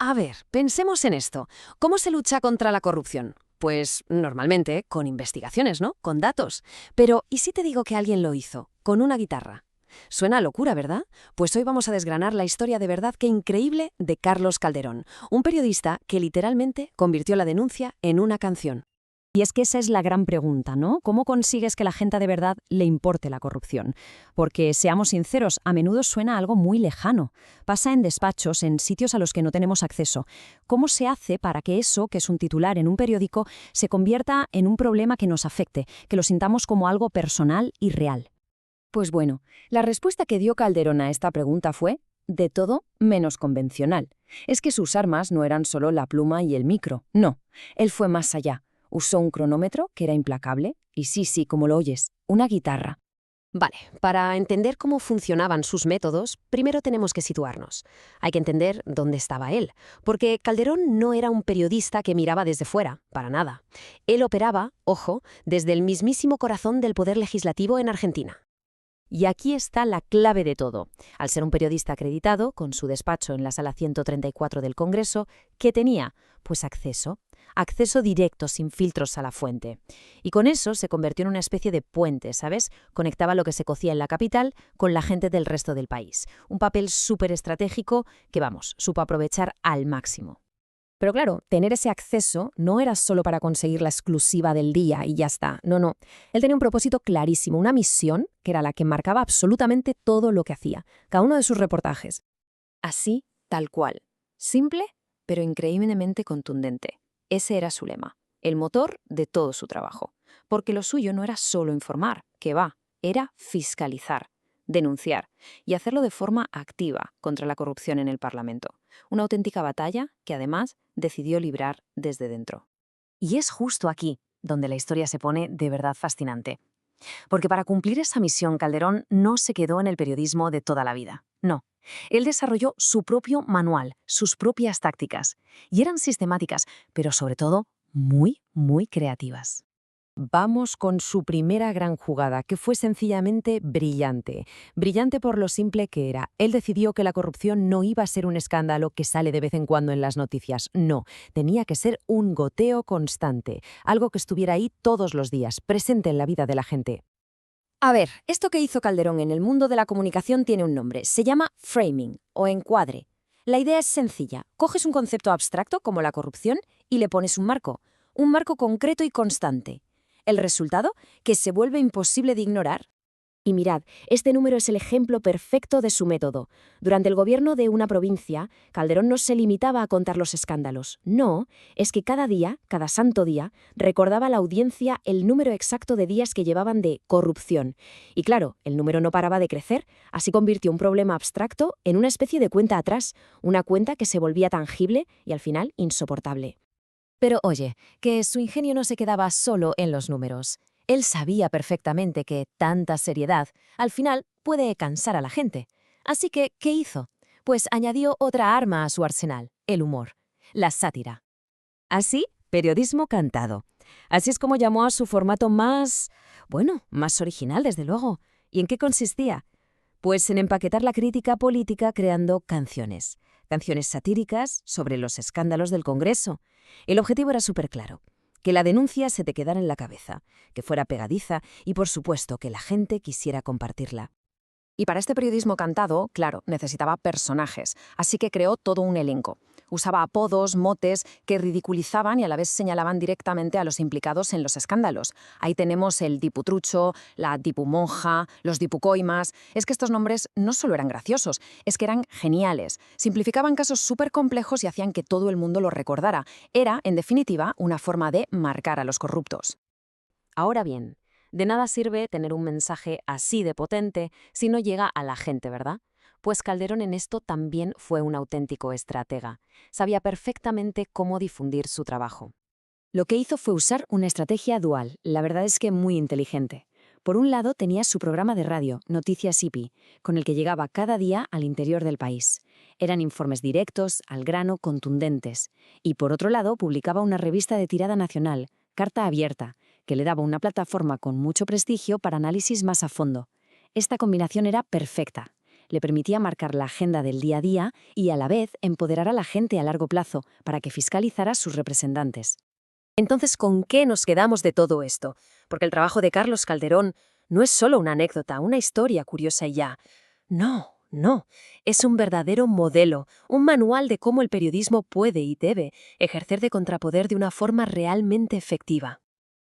A ver, pensemos en esto. ¿Cómo se lucha contra la corrupción? Pues normalmente con investigaciones, ¿no? Con datos. Pero ¿y si te digo que alguien lo hizo? Con una guitarra. Suena a locura, ¿verdad? Pues hoy vamos a desgranar la historia de verdad que increíble de Carlos Calderón, un periodista que literalmente convirtió la denuncia en una canción. Y es que esa es la gran pregunta, ¿no? ¿Cómo consigues que la gente de verdad le importe la corrupción? Porque, seamos sinceros, a menudo suena algo muy lejano. Pasa en despachos, en sitios a los que no tenemos acceso. ¿Cómo se hace para que eso, que es un titular en un periódico, se convierta en un problema que nos afecte, que lo sintamos como algo personal y real? Pues bueno, la respuesta que dio Calderón a esta pregunta fue de todo menos convencional. Es que sus armas no eran solo la pluma y el micro, no. Él fue más allá. Usó un cronómetro que era implacable y sí, como lo oyes, una guitarra. Vale, para entender cómo funcionaban sus métodos, primero tenemos que situarnos. Hay que entender dónde estaba él, porque Calderón no era un periodista que miraba desde fuera, para nada. Él operaba, ojo, desde el mismísimo corazón del poder legislativo en Argentina. Y aquí está la clave de todo. Al ser un periodista acreditado, con su despacho en la sala 134 del Congreso, ¿qué tenía? Pues acceso directo, sin filtros a la fuente. Y con eso se convirtió en una especie de puente, ¿sabes? Conectaba lo que se cocía en la capital con la gente del resto del país. Un papel súper estratégico que, supo aprovechar al máximo. Pero claro, tener ese acceso no era solo para conseguir la exclusiva del día y ya está. No. Él tenía un propósito clarísimo, una misión que era la que marcaba absolutamente todo lo que hacía, cada uno de sus reportajes. Así, tal cual. Simple, pero increíblemente contundente. Ese era su lema, el motor de todo su trabajo. Porque lo suyo no era solo informar, era fiscalizar, denunciar y hacerlo de forma activa contra la corrupción en el Parlamento. Una auténtica batalla que además decidió librar desde dentro. Y es justo aquí donde la historia se pone de verdad fascinante. Porque para cumplir esa misión, Calderón no se quedó en el periodismo de toda la vida. No. Él desarrolló su propio manual, sus propias tácticas. Y eran sistemáticas, pero sobre todo muy creativas. Vamos con su primera gran jugada, que fue sencillamente brillante. Brillante por lo simple que era. Él decidió que la corrupción no iba a ser un escándalo que sale de vez en cuando en las noticias. No, tenía que ser un goteo constante, algo que estuviera ahí todos los días, presente en la vida de la gente. A ver, esto que hizo Calderón en el mundo de la comunicación tiene un nombre. Se llama framing o encuadre. La idea es sencilla. Coges un concepto abstracto como la corrupción y le pones un marco concreto y constante. El resultado, que se vuelve imposible de ignorar. Y mirad, este número es el ejemplo perfecto de su método. Durante el gobierno de una provincia, Calderón no se limitaba a contar los escándalos. No, es que cada día, cada santo día, recordaba a la audiencia el número exacto de días que llevaban de corrupción. Y claro, el número no paraba de crecer, así convirtió un problema abstracto en una especie de cuenta atrás, una cuenta que se volvía tangible y al final insoportable. Pero oye, que su ingenio no se quedaba solo en los números. Él sabía perfectamente que tanta seriedad, al final, puede cansar a la gente. Así que, ¿qué hizo? Pues añadió otra arma a su arsenal, el humor, la sátira. Así, periodismo cantado. Así es como llamó a su formato más original, desde luego. ¿Y en qué consistía? Pues en empaquetar la crítica política creando canciones. Canciones satíricas sobre los escándalos del Congreso. El objetivo era súper claro. Que la denuncia se te quedara en la cabeza, que fuera pegadiza y, por supuesto, que la gente quisiera compartirla. Y para este periodismo cantado, claro, necesitaba personajes, así que creó todo un elenco. Usaba apodos, motes, que ridiculizaban y a la vez señalaban directamente a los implicados en los escándalos. Ahí tenemos el diputrucho, la dipumonja, los dipucoimas. Es que estos nombres no solo eran graciosos, es que eran geniales. Simplificaban casos súper complejos y hacían que todo el mundo los recordara. Era, en definitiva, una forma de marcar a los corruptos. Ahora bien, de nada sirve tener un mensaje así de potente si no llega a la gente, ¿verdad? Pues Calderón en esto también fue un auténtico estratega. Sabía perfectamente cómo difundir su trabajo. Lo que hizo fue usar una estrategia dual, la verdad es que muy inteligente. Por un lado tenía su programa de radio, Noticias IPI, con el que llegaba cada día al interior del país. Eran informes directos, al grano, contundentes. Y por otro lado publicaba una revista de tirada nacional, Carta Abierta, que le daba una plataforma con mucho prestigio para análisis más a fondo. Esta combinación era perfecta. Le permitía marcar la agenda del día a día y a la vez empoderar a la gente a largo plazo para que fiscalizara a sus representantes. Entonces, ¿con qué nos quedamos de todo esto? Porque el trabajo de Carlos Calderón no es solo una anécdota, una historia curiosa y ya. No, no. Es un verdadero modelo, un manual de cómo el periodismo puede y debe ejercer de contrapoder de una forma realmente efectiva.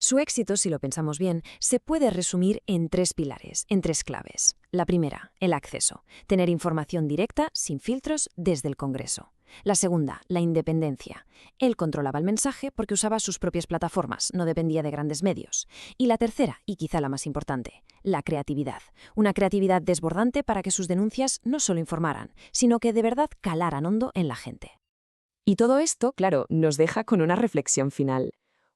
Su éxito, si lo pensamos bien, se puede resumir en 3 pilares, en 3 claves. La primera, el acceso. Tener información directa, sin filtros, desde el Congreso. La segunda, la independencia. Él controlaba el mensaje porque usaba sus propias plataformas, no dependía de grandes medios. Y la tercera, y quizá la más importante, la creatividad. Una creatividad desbordante para que sus denuncias no solo informaran, sino que de verdad calaran hondo en la gente. Y todo esto, claro, nos deja con una reflexión final.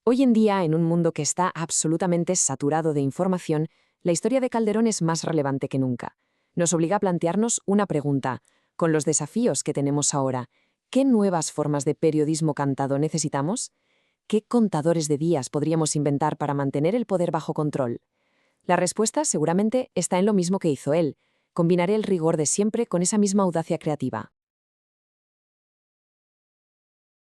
Hoy en día, en un mundo que está absolutamente saturado de información, la historia de Calderón es más relevante que nunca. Nos obliga a plantearnos una pregunta. Con los desafíos que tenemos ahora, ¿qué nuevas formas de periodismo cantado necesitamos? ¿Qué contadores de días podríamos inventar para mantener el poder bajo control? La respuesta seguramente está en lo mismo que hizo él. Combinaré el rigor de siempre con esa misma audacia creativa.